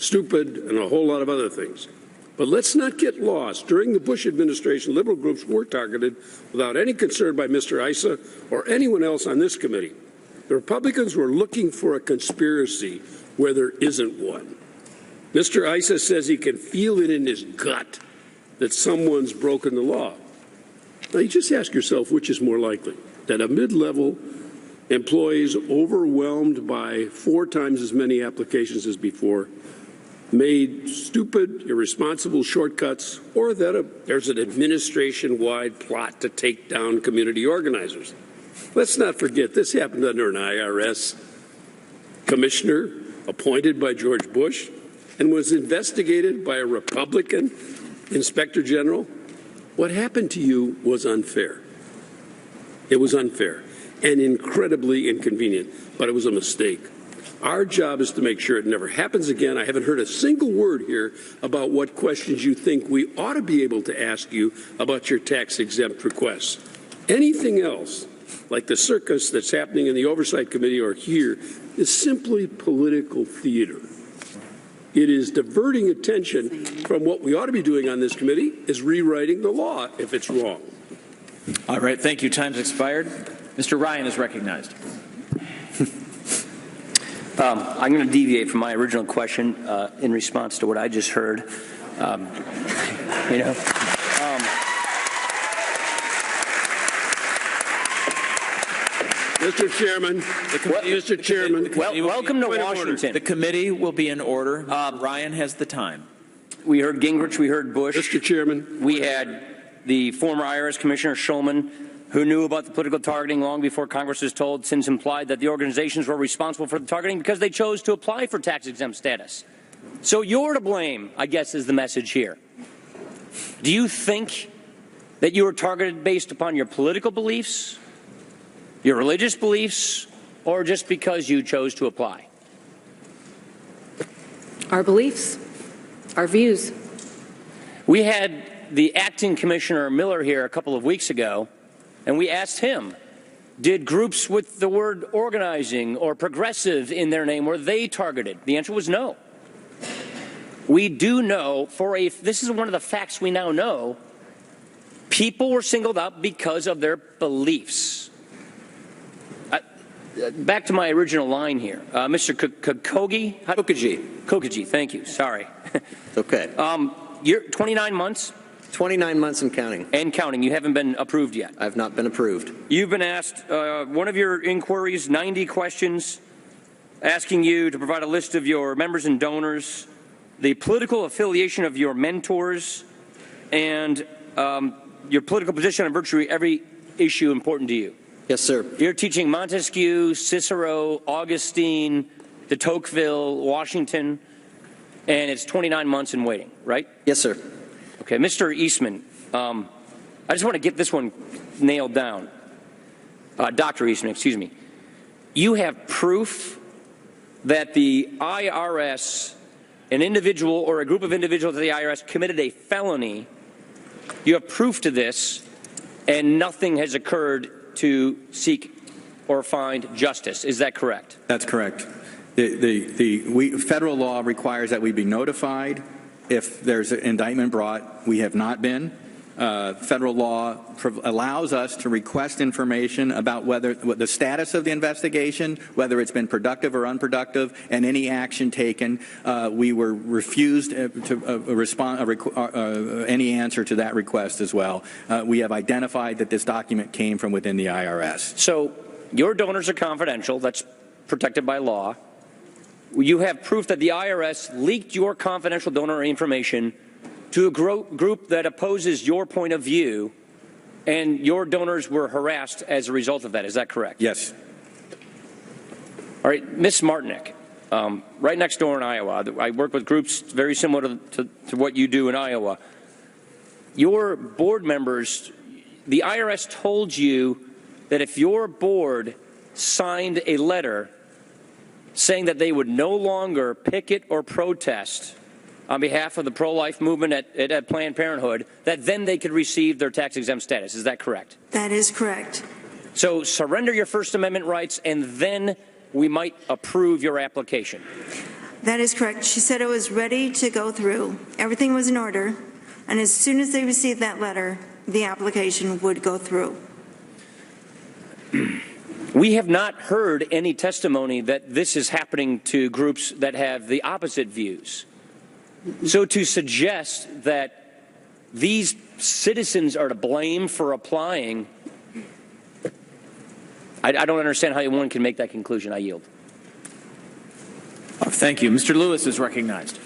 stupid, and a whole lot of other things. But let's not get lost. During the Bush administration, liberal groups were targeted without any concern by Mr. Issa or anyone else on this committee. The Republicans were looking for a conspiracy where there isn't one. Mr. Issa says he can feel it in his gut that someone's broken the law. Now, you just ask yourself which is more likely, that a mid-level employee is overwhelmed by 4 times as many applications as before, made stupid, irresponsible shortcuts, or that there's an administration-wide plot to take down community organizers. Let's not forget, this happened under an IRS commissioner appointed by George Bush and was investigated by a Republican inspector general. What happened to you was unfair. It was unfair and incredibly inconvenient, but it was a mistake. Our job is to make sure it never happens again. I haven't heard a single word here about what questions you think we ought to be able to ask you about your tax-exempt requests. Anything else, like the circus that's happening in the Oversight Committee or here, is simply political theater. It is diverting attention from what we ought to be doing on this committee, is rewriting the law if it's wrong. All right, thank you. Time's expired. Mr. Ryan is recognized. I'm going to deviate from my original question in response to what I just heard. Mr. Chairman, Mr. Chairman. Welcome to Washington. The committee will be in order. Ryan has the time. We heard Gingrich, we heard Bush. Mr. Chairman. We had the former IRS Commissioner Schulman, who knew about the political targeting long before Congress was told, since implied that the organizations were responsible for the targeting because they chose to apply for tax-exempt status. So you're to blame, I guess, is the message here. Do you think that you were targeted based upon your political beliefs, your religious beliefs, or just because you chose to apply? Our beliefs, our views. We had the acting Commissioner Miller here a couple of weeks ago, and we asked him, did groups with the word organizing or progressive in their name, were they targeted? The answer was no. We do know, this is one of the facts we now know, people were singled out because of their beliefs. Back to my original line here. Mr. Kokagi, thank you, sorry. Okay. You're 29 months? 29 months and counting. And counting. You haven't been approved yet. I've not been approved. You've been asked, one of your inquiries, 90 questions, asking you to provide a list of your members and donors, the political affiliation of your mentors, and your political position on virtually every issue important to you. Yes, sir. You're teaching Montesquieu, Cicero, Augustine, de Tocqueville, Washington, and it's 29 months in waiting, right? Yes, sir. Okay, Mr. Eastman, I just want to get this one nailed down. Dr. Eastman, excuse me. You have proof that the IRS, an individual or a group of individuals at the IRS committed a felony. You have proof to this, and nothing has occurred to seek or find justice. Is that correct? That's correct. Federal law requires that we be notified if there's an indictment brought. We have not been. Federal law allows us to request information about what the status of the investigation, whether it's been productive or unproductive, and any action taken. We were refused to respond any answer to that request as well. We have identified that this document came from within the IRS. So your donors are confidential. That's protected by law. You have proof that the IRS leaked your confidential donor information to a group that opposes your point of view, and your donors were harassed as a result of that. Is that correct? Yes. All right, Ms. Martinick, right next door in Iowa. I work with groups very similar to what you do in Iowa. Your board members, the IRS told you that if your board signed a letter saying that they would no longer picket or protest on behalf of the pro-life movement at Planned Parenthood, that then they could receive their tax-exempt status. Is that correct? That is correct. So surrender your First Amendment rights, and then we might approve your application. That is correct. She said it was ready to go through. Everything was in order. And as soon as they received that letter, the application would go through. We have not heard any testimony that this is happening to groups that have the opposite views. So to suggest that these citizens are to blame for applying, I don't understand how one can make that conclusion. I yield. Thank you. Mr. Lewis is recognized.